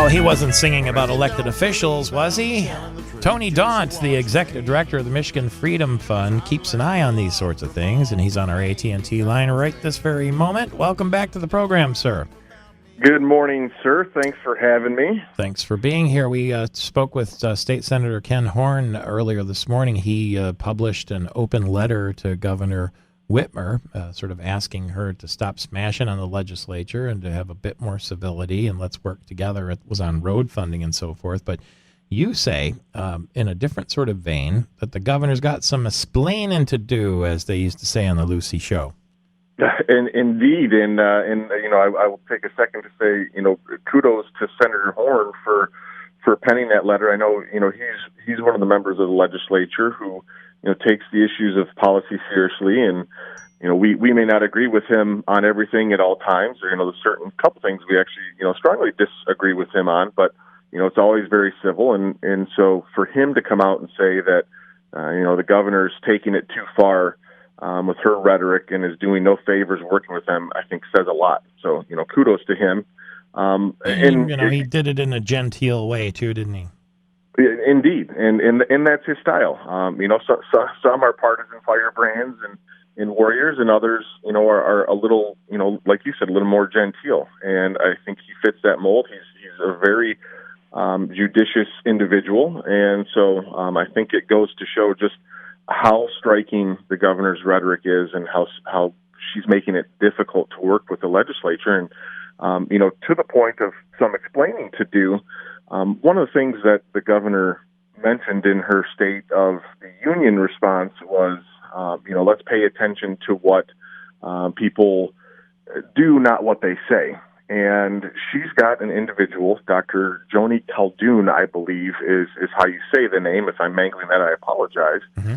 Oh, he wasn't singing about elected officials, was he? Tony Daunt, the executive director of the Michigan Freedom Fund, keeps an eye on these sorts of things, and he's on our AT&T line right this very moment. Welcome back to the program, sir. Good morning, sir. Thanks for having me. Thanks for being here. We spoke with State Senator Ken Horn earlier this morning. He published an open letter to Governor Whitmer, sort of asking her to stop smashing on the legislature and to have a bit more civility and let's work together. It was on road funding and so forth. But you say, in a different sort of vein, that the governor's got some explaining to do, as they used to say on the Lucy Show. Indeed, and I will take a second to say, kudos to Senator Horn for penning that letter. I know, he's one of the members of the legislature who, takes the issues of policy seriously, and we may not agree with him on everything at all times, or there's certain couple things we actually strongly disagree with him on, but it's always very civil, and so for him to come out and say that the governor's taking it too far with her rhetoric and is doing no favors working with them, I think says a lot. So kudos to him. He did it in a genteel way too, didn't he? Indeed, and that's his style. Some are partisan firebrands and warriors, and others, are a little, like you said, a little more genteel. And I think he fits that mold. He's a very judicious individual, and so I think it goes to show just how striking the governor's rhetoric is, and how she's making it difficult to work with the legislature, and to the point of some explaining to do. One of the things that the governor mentioned in her State of the Union response was, let's pay attention to what people do, not what they say. And she's got an individual, Dr. Joni Khaldun, I believe is how you say the name. If I'm mangling that, I apologize. Mm-hmm.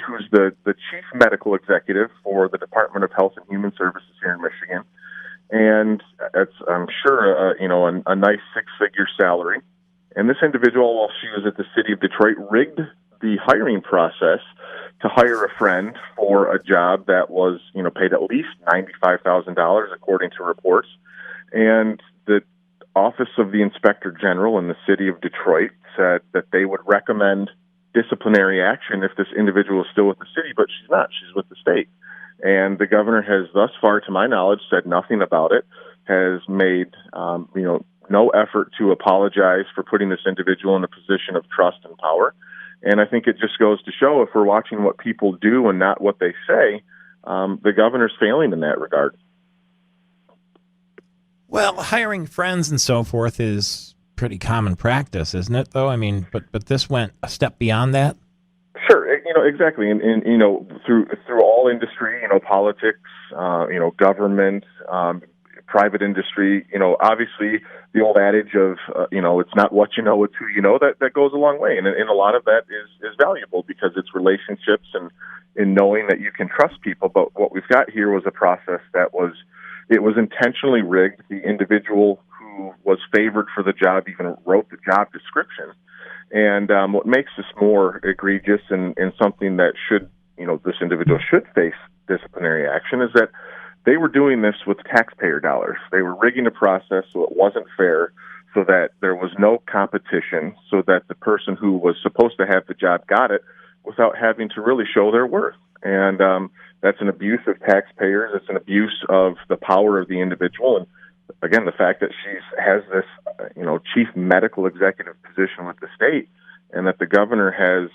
Who's the chief medical executive for the Department of Health and Human Services here in Michigan. And it's, I'm sure, a nice six-figure salary. And this individual, while she was at the city of Detroit, rigged the hiring process to hire a friend for a job that was, paid at least $95,000, according to reports. And the Office of the Inspector General in the city of Detroit said that they would recommend disciplinary action if this individual is still with the city, but she's not. She's with the state. And the governor has thus far, to my knowledge, said nothing about it, has made, no effort to apologize for putting this individual in a position of trust and power. And I think it just goes to show, if we're watching what people do and not what they say, the governor's failing in that regard. Well, hiring friends and so forth is pretty common practice, isn't it, though? I mean, but this went a step beyond that? Sure, exactly. And through all industry, politics, government, private industry, obviously the old adage of, it's not what you know, it's who you know, that goes a long way. And a lot of that is valuable because it's relationships and in knowing that you can trust people. But what we've got here was a process that was intentionally rigged. The individual who was favored for the job even wrote the job description. And what makes this more egregious and something that should, this individual should face disciplinary action is that they were doing this with taxpayer dollars. They were rigging the process so it wasn't fair, so that there was no competition, so that the person who was supposed to have the job got it without having to really show their worth. And that's an abuse of taxpayers. It's an abuse of the power of the individual. And again, the fact that she has this, chief medical executive position with the state, and that the governor has,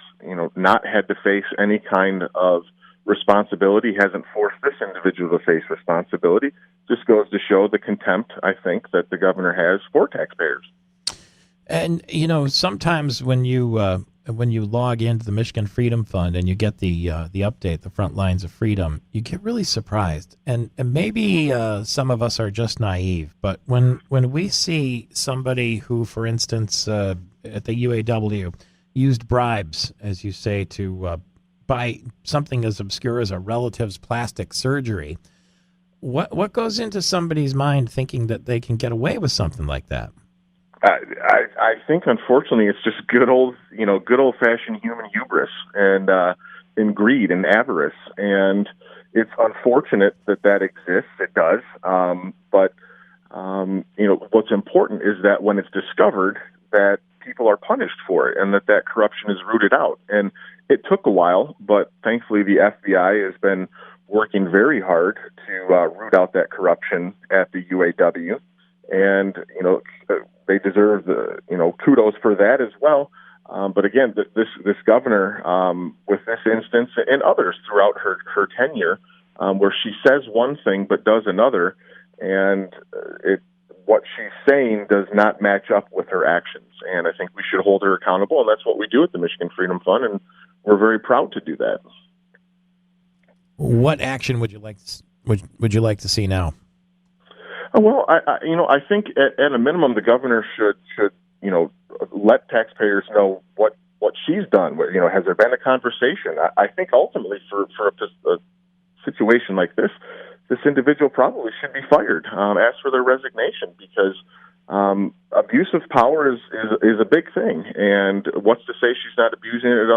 not had to face any kind of responsibility, hasn't forced this individual to face responsibility, just goes to show the contempt, I think, that the governor has for taxpayers. And, sometimes when you log into the Michigan Freedom Fund and you get the update, the front lines of freedom, you get really surprised. And maybe some of us are just naive, but when we see somebody who, for instance, at the UAW used bribes, as you say, to buy something as obscure as a relative's plastic surgery, what goes into somebody's mind thinking that they can get away with something like that? I think, unfortunately, it's just good old-fashioned human hubris and greed and avarice. And it's unfortunate that exists. It does. But what's important is that when it's discovered, that people are punished for it and that corruption is rooted out. And it took a while, but thankfully the FBI has been working very hard to root out that corruption at the UAW. And, they deserve kudos for that as well. But again, this governor, with this instance and others throughout her tenure, where she says one thing but does another, and what she's saying does not match up with her actions. And I think we should hold her accountable, and that's what we do at the Michigan Freedom Fund, and we're very proud to do that. What action would you like to see now? Well, I think at a minimum, the governor should let taxpayers know what she's done. Has there been a conversation? I think ultimately for a situation like this individual probably should be fired. Ask for their resignation, because abuse of power is a big thing. And what's to say she's not abusing it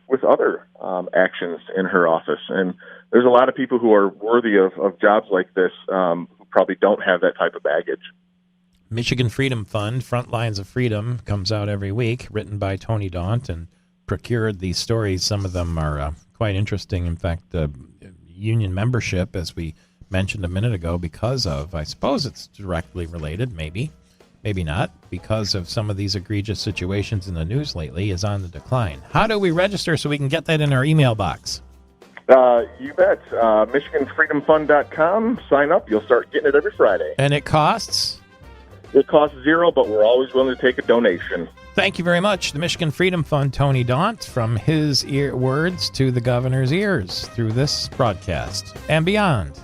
with other actions in her office? And there's a lot of people who are worthy of jobs like this who probably don't have that type of baggage. Michigan Freedom Fund, Front Lines of Freedom, comes out every week, written by Tony Daunt, and procured these stories. Some of them are quite interesting. In fact, union membership, as we mentioned a minute ago, because of, I suppose it's directly related, maybe not, because of some of these egregious situations in the news lately, is on the decline. How do we register so we can get that in our email box? You bet. MichiganFreedomFund.com. Sign up. You'll start getting it every Friday. And it costs? It costs $0, but we're always willing to take a donation. Thank you very much. The Michigan Freedom Fund, Tony Daunt, from his words to the governor's ears through this broadcast and beyond.